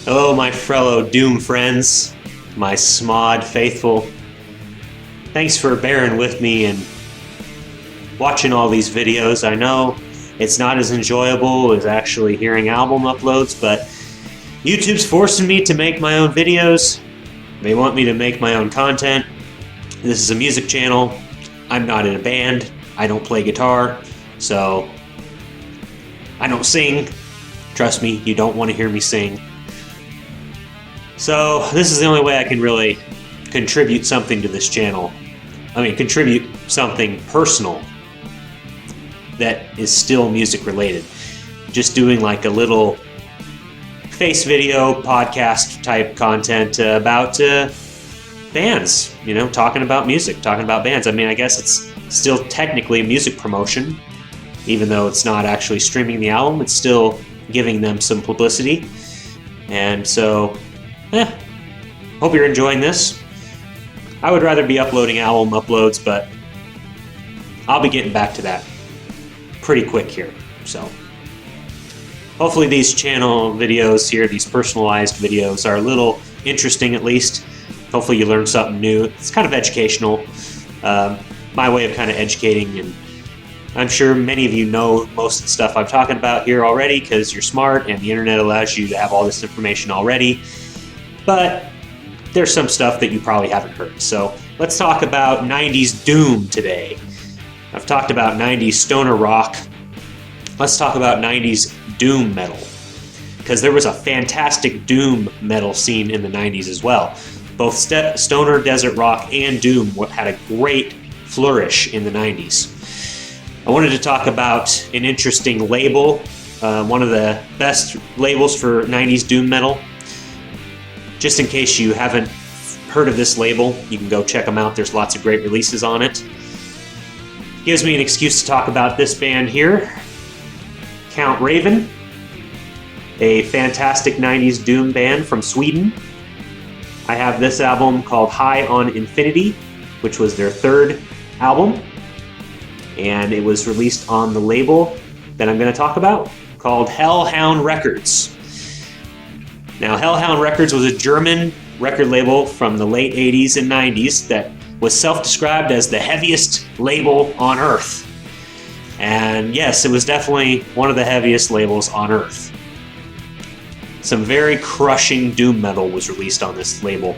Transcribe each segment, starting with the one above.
Hello, my fellow Doom friends, my Smod faithful. Thanks for bearing with me and watching all these videos. I know it's not as enjoyable as actually hearing album uploads, but YouTube's forcing me to make my own videos. They want me to make my own content. This is a music channel. I'm not in a band. I don't play guitar, so I don't sing. Trust me, you don't want to hear me sing. So this is the only way I can really contribute something to this channel. I mean, contribute something personal that is still music related. Just doing like a little face video, podcast type content about bands, you know, talking about music, talking about bands. I mean, I guess it's still technically music promotion, even though it's not actually streaming the album, it's still giving them some publicity. And so, hope you're enjoying this. I would rather be uploading album uploads, but I'll be getting back to that pretty quick here. So hopefully these channel videos here, these personalized videos, are a little interesting at least. Hopefully you learn something new. It's kind of educational. My way of kind of educating, and I'm sure many of you know most of the stuff I'm talking about here already because you're smart and the internet allows you to have all this information already. But there's some stuff that you probably haven't heard. So let's talk about 90s Doom today. I've talked about 90s stoner rock. Let's talk about 90s Doom metal, because there was a fantastic Doom metal scene in the 90s as well. Both stoner, desert rock, and Doom had a great flourish in the 90s. I wanted to talk about an interesting label, one of the best labels for 90s Doom metal. Just in case you haven't heard of this label, you can go check them out. There's lots of great releases on it. Gives me an excuse to talk about this band here, Count Raven, a fantastic 90s Doom band from Sweden. I have this album called High on Infinity, which was their third album, and it was released on the label that I'm going to talk about called Hellhound Records. Now, Hellhound Records was a German record label from the late 80s and 90s that was self-described as the heaviest label on Earth. And yes, it was definitely one of the heaviest labels on Earth. Some very crushing doom metal was released on this label.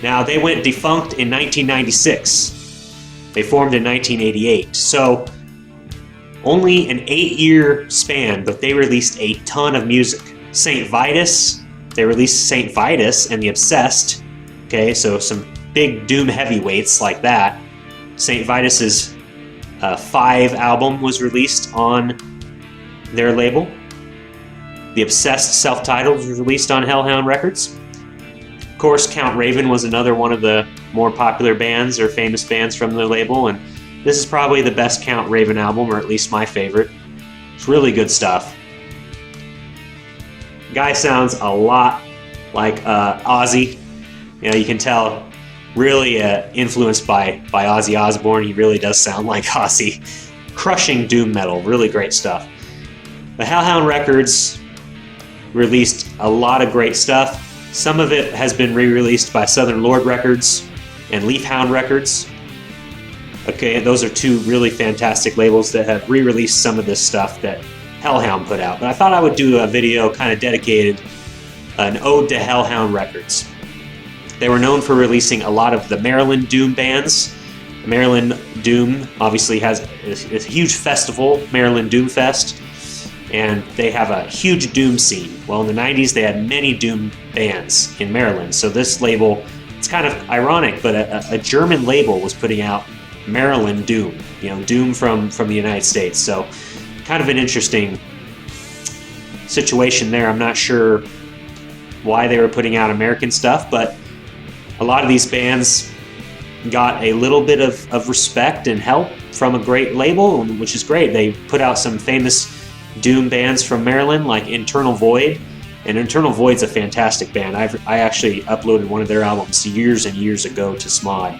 Now, they went defunct in 1996. They formed in 1988. So, only an 8-year span, but they released a ton of music. St. Vitus, they released St. Vitus and The Obsessed. Okay, so some big doom heavyweights like that. St. Vitus's 5 album was released on their label. The Obsessed self-titled was released on Hellhound Records. Of course, Count Raven was another one of the more popular bands or famous bands from their label, and this is probably the best Count Raven album, or at least my favorite. It's really good stuff. Guy sounds a lot like Ozzy. You know, you can tell really influenced by Ozzy Osbourne. He really does sound like Ozzy. Crushing doom metal, really great stuff. The Hellhound Records released a lot of great stuff. Some of it has been re-released by Southern Lord Records and Leafhound Records. Okay, those are two really fantastic labels that have re-released some of this stuff that Hellhound put out. But I thought I would do a video kind of dedicated, an ode to Hellhound Records. They were known for releasing a lot of the Maryland Doom bands. Maryland Doom obviously has a huge festival, Maryland Doom Fest, and they have a huge Doom scene. Well, in the 90s, they had many Doom bands in Maryland. So this label, it's kind of ironic, but a German label was putting out Maryland Doom, you know, Doom from the United States. So kind of an interesting situation there. I'm not sure why they were putting out American stuff, but a lot of these bands got a little bit of respect and help from a great label, which is great. They put out some famous Doom bands from Maryland, like Internal Void, and Internal Void's a fantastic band. I actually uploaded one of their albums years and years ago to Smod.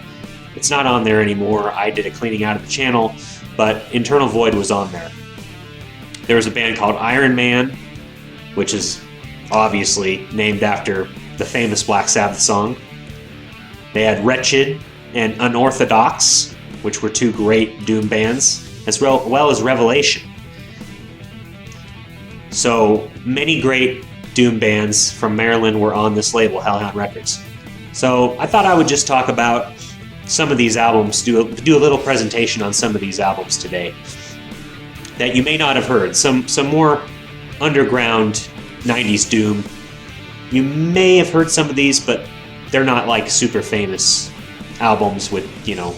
It's not on there anymore. I did a cleaning out of the channel, but Internal Void was on there. There was a band called Iron Man, which is obviously named after the famous Black Sabbath song. They had Wretched and Unorthodox, which were two great doom bands, as well as Revelation. So many great doom bands from Maryland were on this label, Hellhound Records. So I thought I would just talk about some of these albums, do a little presentation on some of these albums today that you may not have heard. Some more underground 90s doom. You may have heard some of these, but they're not like super famous albums with,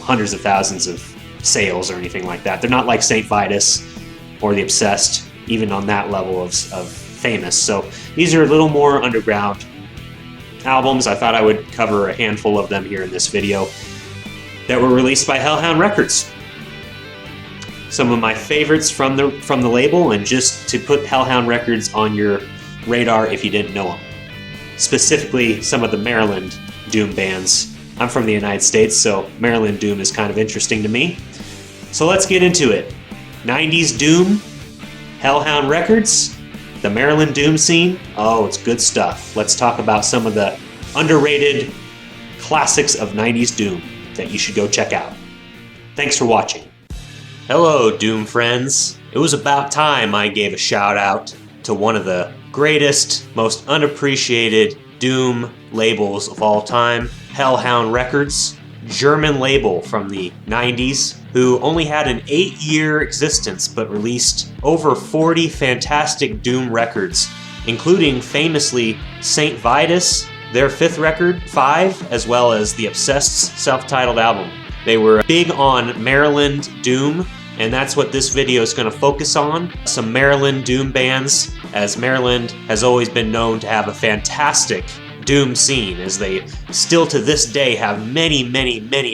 hundreds of thousands of sales or anything like that. They're not like St. Vitus or The Obsessed, even on that level of famous. So these are a little more underground albums. I thought I would cover a handful of them here in this video that were released by Hellhound Records. Some of my favorites from the label, and just to put Hellhound Records on your radar if you didn't know them. Specifically, some of the Maryland doom bands. I'm from the United States, so Maryland doom is kind of interesting to me. So let's get into it. 90s doom, Hellhound Records, the Maryland doom scene. Oh, it's good stuff. Let's talk about some of the underrated classics of 90s doom that you should go check out. Thanks for watching. Hello, doom friends. It was about time I gave a shout out to one of the greatest, most unappreciated doom labels of all time, Hellhound Records, German label from the 90s, who only had an 8-year existence but released over 40 fantastic doom records, including famously St. Vitus, their 5th record, 5, as well as The Obsessed's self-titled album. They were big on Maryland doom, and that's what this video is going to focus on. Some Maryland doom bands, as Maryland has always been known to have a fantastic doom scene, as they still to this day have many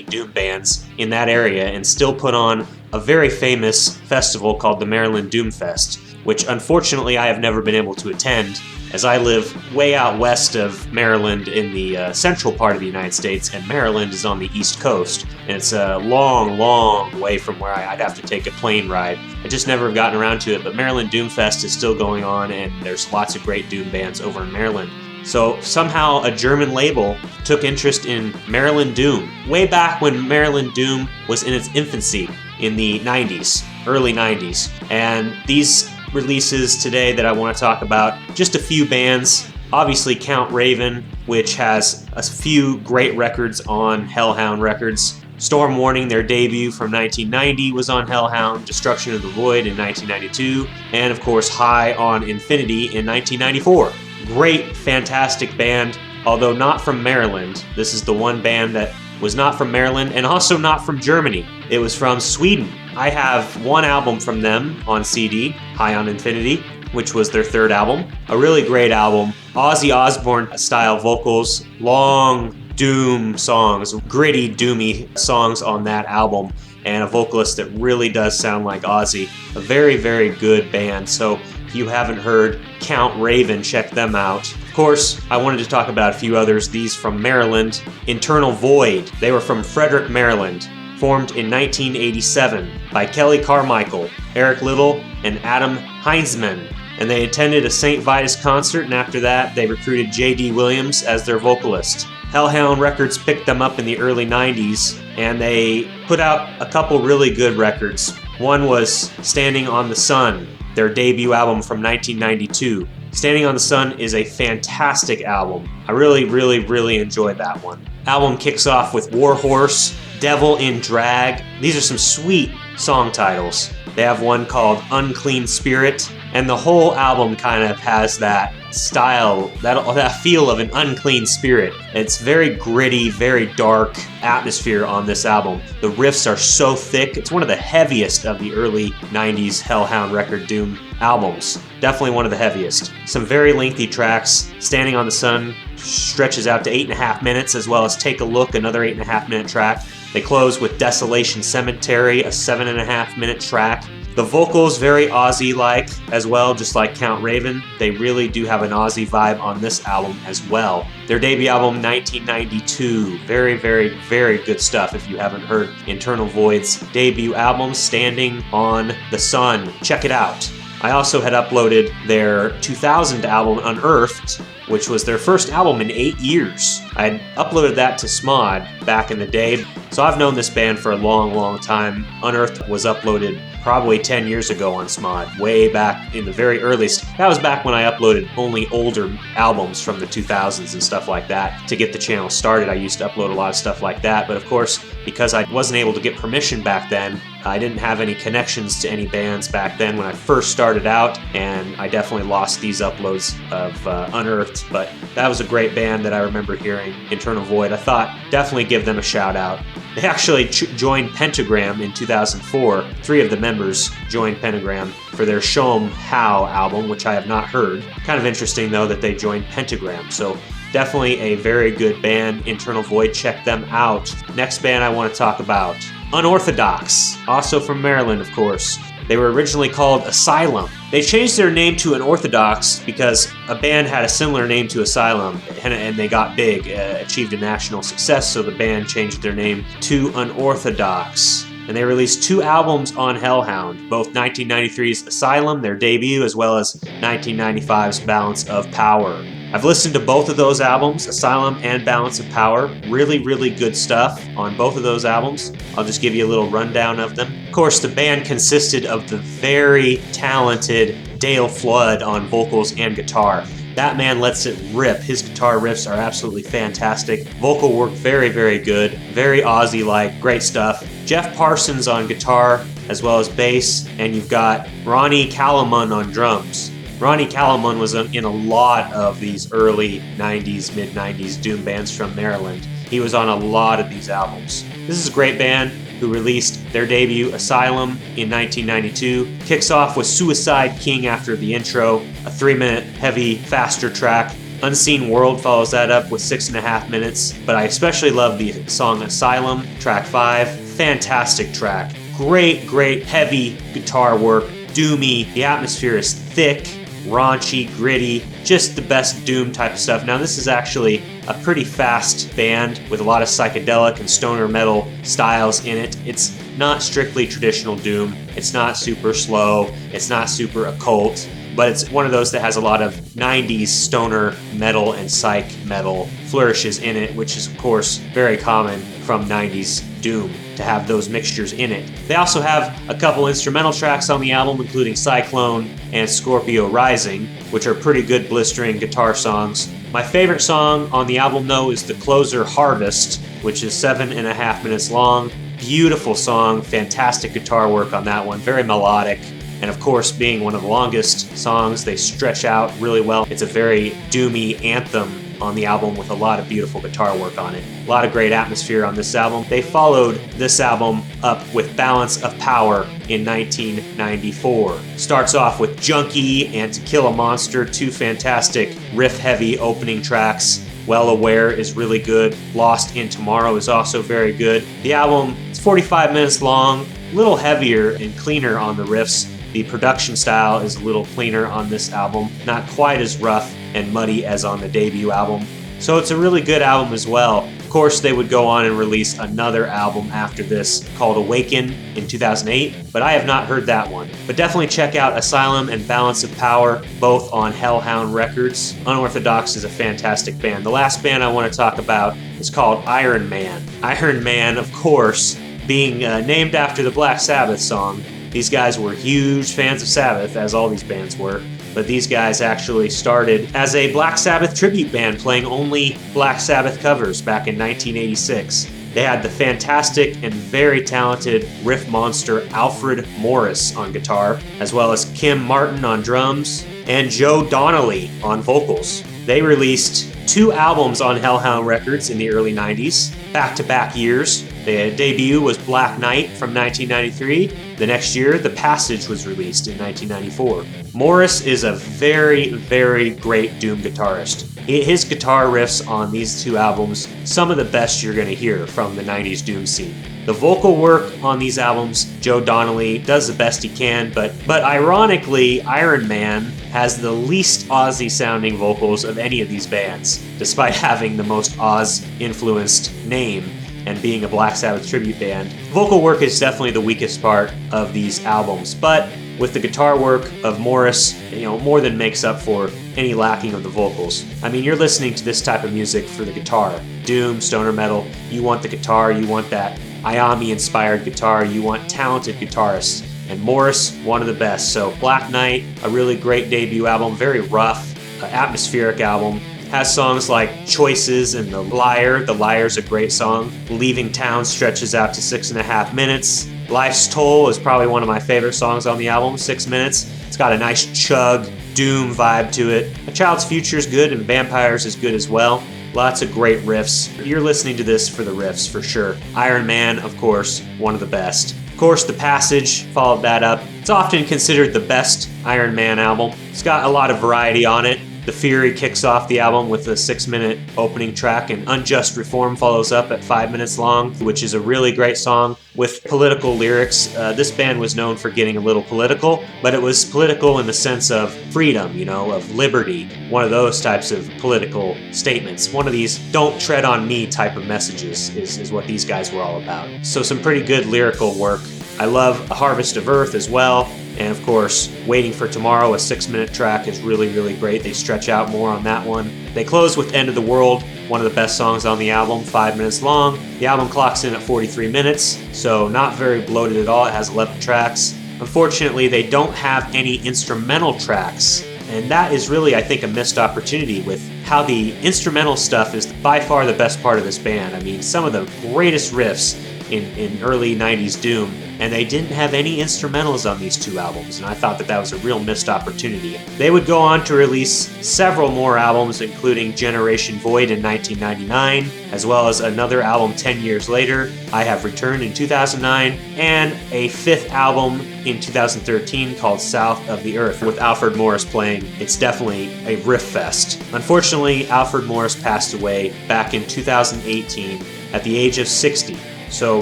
doom bands in that area and still put on a very famous festival called the Maryland Doom Fest, which unfortunately I have never been able to attend, as I live way out west of Maryland in the central part of the United States, and Maryland is on the East Coast, and it's a long way from where I'd have to take a plane ride. I just never have gotten around to it, but Maryland Doom Fest is still going on, and there's lots of great doom bands over in Maryland. So somehow a German label took interest in Maryland doom, way back when Maryland doom was in its infancy in the 90s, early 90s. And these releases today that I want to talk about, just a few bands. Obviously Count Raven, which has a few great records on Hellhound Records. Storm Warning, their debut from 1990, was on Hellhound. Destruction of the Void in 1992. And of course High on Infinity in 1994. Great, fantastic band, although not from Maryland. This is the one band that was not from Maryland and also not from Germany. It was from Sweden. I have one album from them on CD, High on Infinity, which was their 3rd album. A really great album. Ozzy Osbourne style vocals, long doom songs, gritty, doomy songs on that album, and a vocalist that really does sound like Ozzy. A very good band. So if you haven't heard Count Raven, check them out. Of course, I wanted to talk about a few others. These from Maryland. Internal Void. They were from Frederick, Maryland. Formed in 1987 by Kelly Carmichael, Eric Little, and Adam Heinzman. And they attended a St. Vitus concert, and after that they recruited J.D. Williams as their vocalist. Hellhound Records picked them up in the early 90s, and they put out a couple really good records. One was Standing on the Sun, their debut album from 1992. Standing on the Sun is a fantastic album. I really enjoyed that one. Album kicks off with Warhorse, Devil in Drag. These are some sweet song titles. They have one called Unclean Spirit, and the whole album kind of has that style, that feel of an unclean spirit. It's very gritty, very dark atmosphere on this album. The riffs are so thick. It's one of the heaviest of the early 90s Hellhound Record doom albums. Definitely one of the heaviest. Some very lengthy tracks. Standing on the Sun stretches out to 8.5 minutes, as well as Take a Look, another 8.5 minute track. They close with Desolation Cemetery, a 7.5 minute track. The vocals very Ozzy-like as well, just like Count Raven. They really do have an Ozzy vibe on this album as well. Their debut album, 1992. Very good stuff if you haven't heard Internal Void's debut album, Standing on the Sun. Check it out. I also had uploaded their 2000 album Unearthed, which was their first album in 8 years. I had uploaded that to Smod back in the day, so I've known this band for a long time. Unearthed was uploaded probably 10 years ago on Smod, way back in the very earliest. That was back when I uploaded only older albums from the 2000s and stuff like that. To get the channel started, I used to upload a lot of stuff like that, but of course, because I wasn't able to get permission back then, I didn't have any connections to any bands back then when I first started out, and I definitely lost these uploads of Unearthed, but that was a great band that I remember hearing, Internal Void. I thought definitely give them a shout out. They actually joined Pentagram in 2004. 3 of the members joined Pentagram for their Show 'Em How album, which I have not heard. Kind of interesting though that they joined Pentagram, so definitely a very good band, Internal Void. Check them out. Next band I want to talk about, Unorthodox, also from Maryland, of course. They were originally called Asylum. They changed their name to Unorthodox because a band had a similar name to Asylum, and they got big, achieved a national success, so the band changed their name to Unorthodox. And they released 2 albums on Hellhound, both 1993's Asylum, their debut, as well as 1995's Balance of Power. I've listened to both of those albums, Asylum and Balance of Power. Really good stuff on both of those albums. I'll just give you a little rundown of them. Of course, the band consisted of the very talented Dale Flood on vocals and guitar. That man lets it rip. His guitar riffs are absolutely fantastic. Vocal work very good. Very Ozzy-like. Great stuff. Jeff Parsons on guitar as well as bass. And you've got Ronnie Kalaman on drums. Ronnie Kalaman was in a lot of these early 90s, mid-90s doom bands from Maryland. He was on a lot of these albums. This is a great band who released their debut, Asylum, in 1992. Kicks off with Suicide King after the intro, a 3-minute, heavy, faster track. Unseen World follows that up with 6.5 minutes, but I especially love the song Asylum, track 5. Fantastic track. Great, heavy guitar work, doomy. The atmosphere is thick, raunchy, gritty, just the best doom type of stuff. Now this is actually a pretty fast band with a lot of psychedelic and stoner metal styles in it. It's not strictly traditional doom. It's not super slow. It's not super occult, but it's one of those that has a lot of 90s stoner metal and psych metal flourishes in it, which is of course very common from 90s doom to have those mixtures in it. They also have a couple instrumental tracks on the album, including Cyclone and Scorpio Rising, which are pretty good blistering guitar songs. My favorite song on the album though is the closer Harvest, which is 7.5 minutes long. Beautiful song, fantastic guitar work on that one, very melodic. And of course, being one of the longest songs, they stretch out really well. It's a very doomy anthem on the album with a lot of beautiful guitar work on it. A lot of great atmosphere on this album. They followed this album up with Balance of Power in 1994. Starts off with Junkie and To Kill a Monster, 2 fantastic riff-heavy opening tracks. Well Aware is really good. Lost in Tomorrow is also very good. The album is 45 minutes long, a little heavier and cleaner on the riffs. The production style is a little cleaner on this album, not quite as rough and muddy as on the debut album. So it's a really good album as well. Of course, they would go on and release another album after this called Awaken in 2008, but I have not heard that one. But definitely check out Asylum and Balance of Power, both on Hellhound Records. Unorthodox is a fantastic band. The last band I want to talk about is called Iron Man. Iron Man, of course, being named after the Black Sabbath song. These guys were huge fans of Sabbath, as all these bands were, but these guys actually started as a Black Sabbath tribute band playing only Black Sabbath covers back in 1986. They had the fantastic and very talented riff monster Alfred Morris on guitar, as well as Kim Martin on drums, and Joe Donnelly on vocals. They released 2 albums on Hellhound Records in the early 90s, back-to-back years. The debut was Black Knight from 1993. The next year, The Passage was released in 1994. Morris is a very great doom guitarist. His guitar riffs on these 2 albums, some of the best you're going to hear from the 90s doom scene. The vocal work on these albums, Joe Donnelly does the best he can, but ironically, Iron Man has the least Ozzy-sounding vocals of any of these bands, despite having the most Oz-influenced name and being a Black Sabbath tribute band. Vocal work is definitely the weakest part of these albums, but with the guitar work of Morris, more than makes up for any lacking of the vocals. I mean, you're listening to this type of music for the guitar. Doom, stoner metal, you want the guitar, you want that Iommi-inspired guitar, you want talented guitarists. And Morris, one of the best. So Black Knight, a really great debut album, very rough, atmospheric album. Has songs like Choices and The Liar. The Liar's a great song. Leaving Town stretches out to 6.5 minutes. Life's Toll is probably one of my favorite songs on the album, 6 minutes. It's got a nice chug, doom vibe to it. A Child's Future is good and Vampires is good as well. Lots of great riffs. You're listening to this for the riffs for sure. Iron Man, of course, one of the best. Of course, The Passage followed that up. It's often considered the best Iron Man album. It's got a lot of variety on it. The Fury kicks off the album with a 6-minute opening track, and Unjust Reform follows up at 5 minutes long, which is a really great song with political lyrics. This band was known for getting a little political, but it was political in the sense of freedom, of liberty, one of those types of political statements. One of these don't tread on me type of messages is what these guys were all about. So some pretty good lyrical work. I love A Harvest of Earth as well. And of course, Waiting for Tomorrow, a 6-minute track, is really, really great. They stretch out more on that one. They close with End of the World, one of the best songs on the album, 5 minutes long. The album clocks in at 43 minutes, so not very bloated at all. It has 11 tracks. Unfortunately, they don't have any instrumental tracks, and that is really, I think, a missed opportunity with how the instrumental stuff is by far the best part of this band. I mean, some of the greatest riffs in early 90s Doom, and they didn't have any instrumentals on these two albums, and I thought that was a real missed opportunity. They would go on to release several more albums, including Generation Void in 1999, as well as another album 10 years later, I Have Returned in 2009, and a 5th album in 2013 called South of the Earth, with Alfred Morris playing. It's definitely a riff fest. Unfortunately, Alfred Morris passed away back in 2018 at the age of 60. So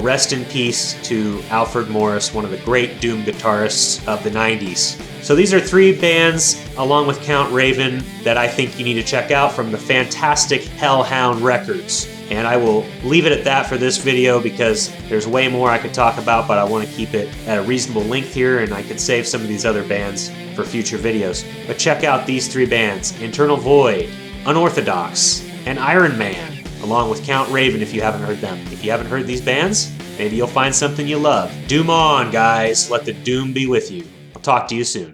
rest in peace to Alfred Morris, one of the great Doom guitarists of the 90s. So these are 3 bands, along with Count Raven, that I think you need to check out from the fantastic Hellhound Records. And I will leave it at that for this video because there's way more I could talk about, but I want to keep it at a reasonable length here, and I could save some of these other bands for future videos. But check out these 3 bands, Internal Void, Unorthodox, and Iron Man, along with Count Raven if you haven't heard them. If you haven't heard these bands, maybe you'll find something you love. Doom on, guys. Let the doom be with you. I'll talk to you soon.